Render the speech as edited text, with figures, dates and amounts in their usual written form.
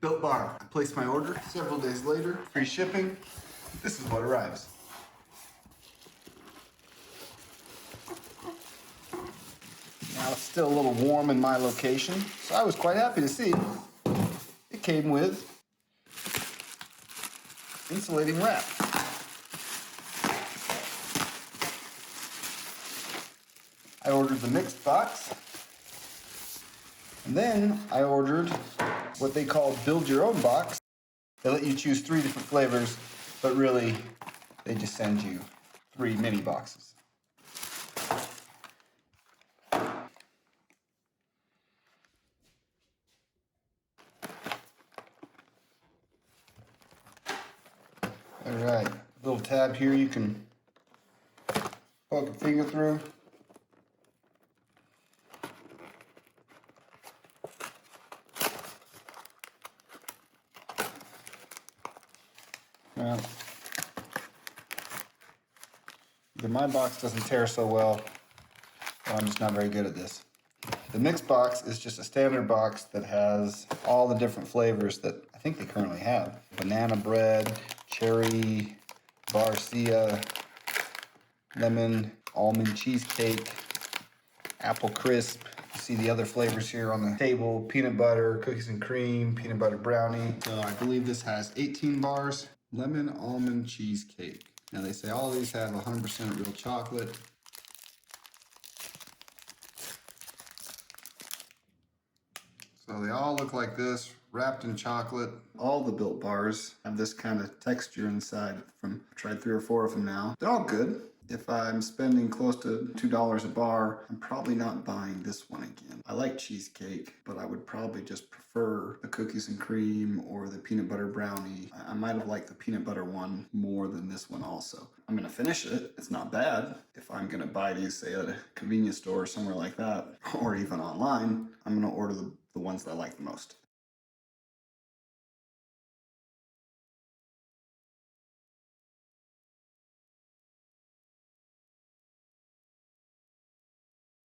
Built Bar. I placed my order several days later, free shipping. This is what arrives. Now it's still a little warm in my location, so I was quite happy to see it came with insulating wrap. I ordered the mixed box, and then I ordered what they call build your own box. They let you choose 3 different flavors, but really they just send you 3 mini boxes. All right, little tab here you can poke a finger through. Well, either my box doesn't tear so well, or I'm just not very good at this. The mixed box is just a standard box that has all the different flavors that I think they currently have. Banana bread, cherry, barcia, lemon, almond cheesecake, apple crisp. You see the other flavors here on the table: peanut butter, cookies and cream, peanut butter brownie. So I believe this has 18 bars. Lemon almond cheesecake. Now they say all these have 100% real chocolate. So they all look like this, wrapped in chocolate. All the Built Bars have this kind of texture inside. I've tried 3 or 4 of them now. They're all good. If I'm spending close to $2 a bar, I'm probably not buying this one again. I like cheesecake, but I would probably just prefer the cookies and cream or the peanut butter brownie. I might have liked the peanut butter one more than this one also. I'm gonna finish it. It's not bad. If I'm gonna buy these, say at a convenience store or somewhere like that, or even online, I'm gonna order the ones that I like the most.